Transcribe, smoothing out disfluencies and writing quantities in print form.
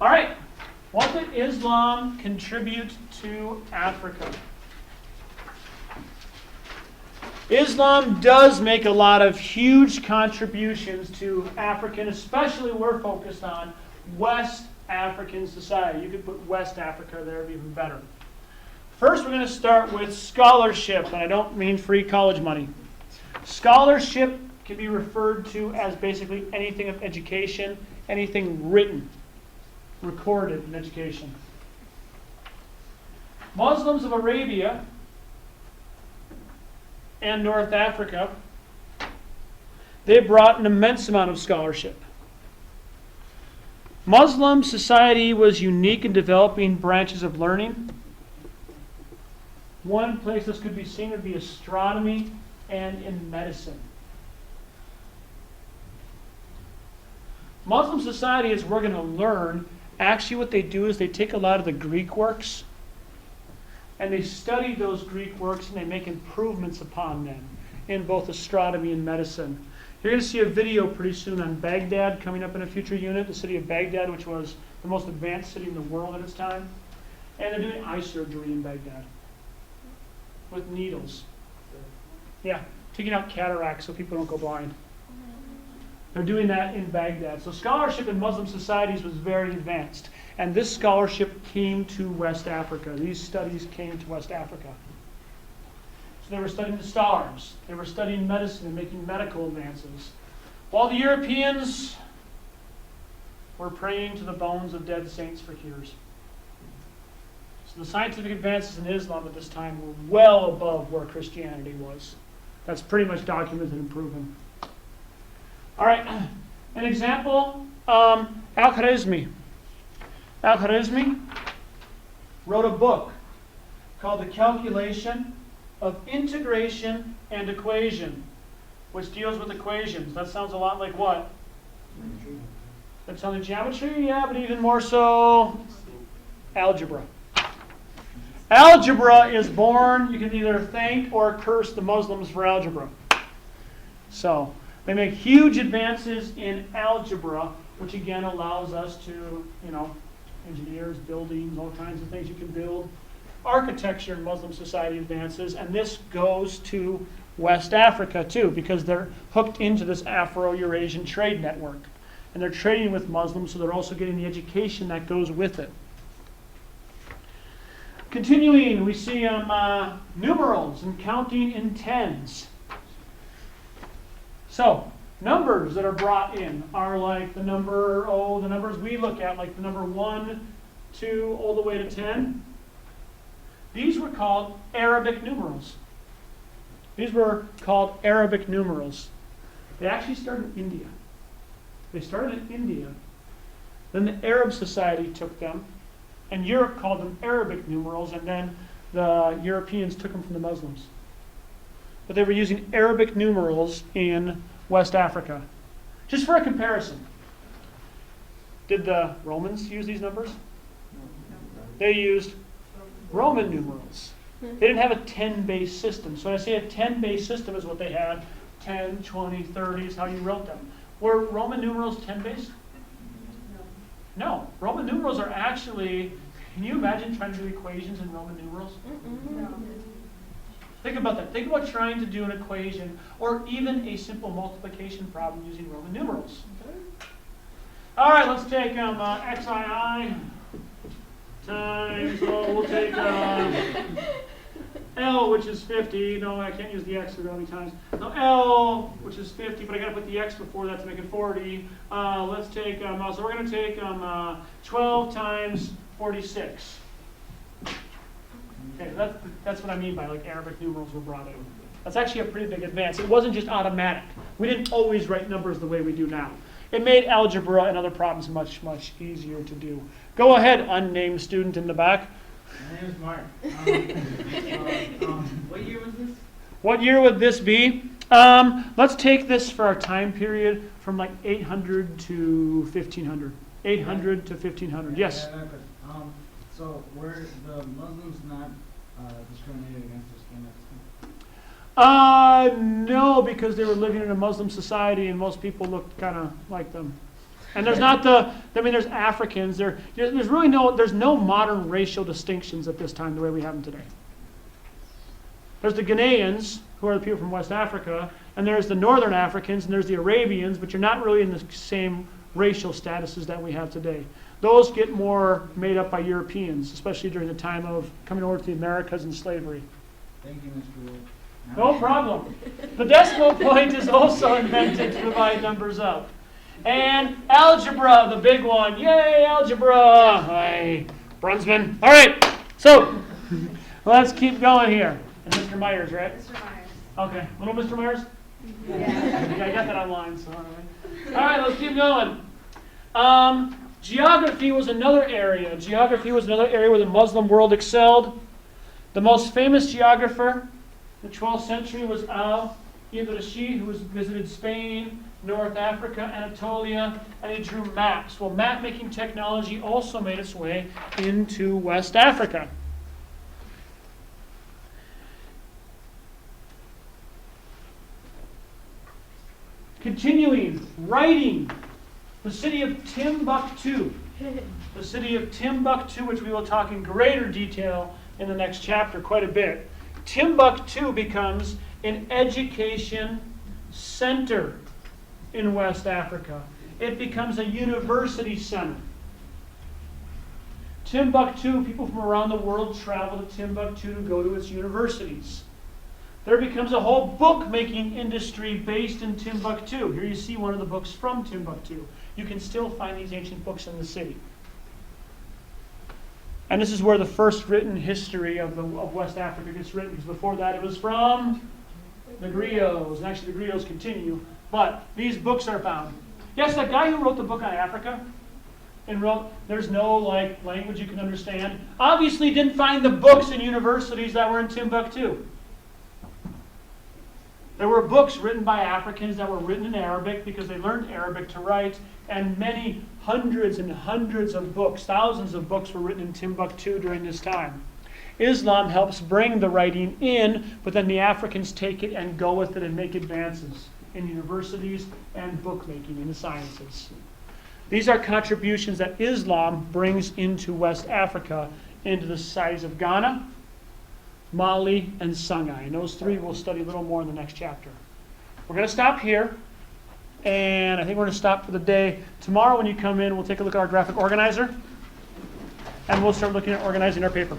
All right. What did Islam contribute to Africa? Islam does make a lot of huge contributions to African, especially we're focused on West African society. You could put West Africa there, it'd be even better. First, we're going to start with scholarship, and I don't mean free college money. Scholarship can be referred to as basically anything of education, anything written, recorded in education. Muslims of Arabia and North Africa, they brought an immense amount of scholarship. Muslim society was unique in developing branches of learning. One place this could be seen would be astronomy and in medicine. Muslim society, as we're going to learn, actually what they do is they take a lot of the Greek works and they study those Greek works and they make improvements upon them in both astronomy and medicine. You're going to see a video pretty soon on Baghdad coming up in a future unit, the city of Baghdad, which was the most advanced city in the world at its time. And they're doing eye surgery in Baghdad with needles. Yeah, taking out cataracts so people don't go blind. They're doing that in Baghdad. So scholarship in Muslim societies was very advanced. And this scholarship came to West Africa. These studies came to West Africa. So they were studying the stars. They were studying medicine and making medical advances. While the Europeans were praying to the bones of dead saints for cures. So the scientific advances in Islam at this time were well above where Christianity was. That's pretty much documented and proven. All right, an example, Al-Khwarizmi. Al-Khwarizmi wrote a book called The Calculation of Integration and Equation, which deals with equations. That sounds a lot like what? Geometry. That sounds like geometry? Yeah, but even more so, algebra. Algebra is born, you can either thank or curse the Muslims for algebra. So, they make huge advances in algebra, which again allows us to, engineers, buildings, all kinds of things you can build. Architecture in Muslim society advances, and this goes to West Africa too, because they're hooked into this Afro-Eurasian trade network. And they're trading with Muslims, so they're also getting the education that goes with it. Continuing, we see numerals and counting in tens. So, numbers that are brought in are like the numbers we look at, like the number 1, 2, all the way to 10. These were called Arabic numerals. These were called Arabic numerals. They actually started in India. They started in India. Then the Arab society took them, and Europe called them Arabic numerals, and then the Europeans took them from the Muslims. But they were using Arabic numerals in West Africa. Just for a comparison, did the Romans use these numbers? They used Roman numerals. They didn't have a 10-base system. So when I say a 10-base system is what they had, 10, 20, 30 is how you wrote them. Were Roman numerals 10-base? No. Roman numerals are actually, can you imagine trying to do equations in Roman numerals? No. Think about that. Think about trying to do an equation or even a simple multiplication problem using Roman numerals. All right, let's take xii times, we'll take L, which is 50. No, I can't use the x so many times. No, L, which is 50, but I got to put the x before that to make it 40. Let's take, so we're going to take 12 times 46. Okay, that's what I mean by like Arabic numerals were brought in. That's actually a pretty big advance. It wasn't just automatic. We didn't always write numbers the way we do now. It made algebra and other problems much, much easier to do. Go ahead, unnamed student in the back. My name is Mark. What year was this? What year would this be? Let's take this for our time period from like 800 to 1500. 800 to 1500, yes. So were the Muslims not discriminated against their skin at this time? No, because they were living in a Muslim society and most people looked kind of like them. And there's not there's Africans. There's really no modern racial distinctions at this time the way we have them today. There's the Ghanaians, who are the people from West Africa, and there's the Northern Africans, and there's the Arabians, but you're not really in the same racial statuses that we have today. Those get more made up by Europeans, especially during the time of coming over to the Americas and slavery. Thank you, Mr. Wolf. No problem. The decimal point is also invented to divide numbers up. And algebra, the big one. Yay, algebra! Hi, Brunsman. All right, so let's keep going here. And Mr. Myers, right? Mr. Myers. Okay, little Mr. Myers? Yeah. I got that online, so all right, let's keep going. Geography was another area. Geography was another area where the Muslim world excelled. The most famous geographer in the 12th century was Ibn Rashid, who visited Spain, North Africa, Anatolia, and he drew maps. Well, map-making technology also made its way into West Africa. Continuing, writing. The city of Timbuktu. The city of Timbuktu, which we will talk in greater detail in the next chapter quite a bit. Timbuktu becomes an education center in West Africa. It becomes a university center. Timbuktu, people from around the world travel to Timbuktu to go to its universities. There becomes a whole book-making industry based in Timbuktu. Here you see one of the books from Timbuktu. You can still find these ancient books in the city. And this is where the first written history of West Africa gets written, because before that it was from the griots. And actually the griots continue, but these books are found. Yes, that guy who wrote the book on Africa, and wrote, there's no language you can understand, obviously didn't find the books in universities that were in Timbuktu. There were books written by Africans that were written in Arabic because they learned Arabic to write, and many hundreds and hundreds of books, thousands of books were written in Timbuktu during this time. Islam helps bring the writing in, but then the Africans take it and go with it and make advances in universities and bookmaking in the sciences. These are contributions that Islam brings into West Africa, into the size of Ghana, Mali, and Songhai. And those three we'll study a little more in the next chapter. We're going to stop here, and I think we're going to stop for the day. Tomorrow when you come in, we'll take a look at our graphic organizer, and we'll start looking at organizing our paper.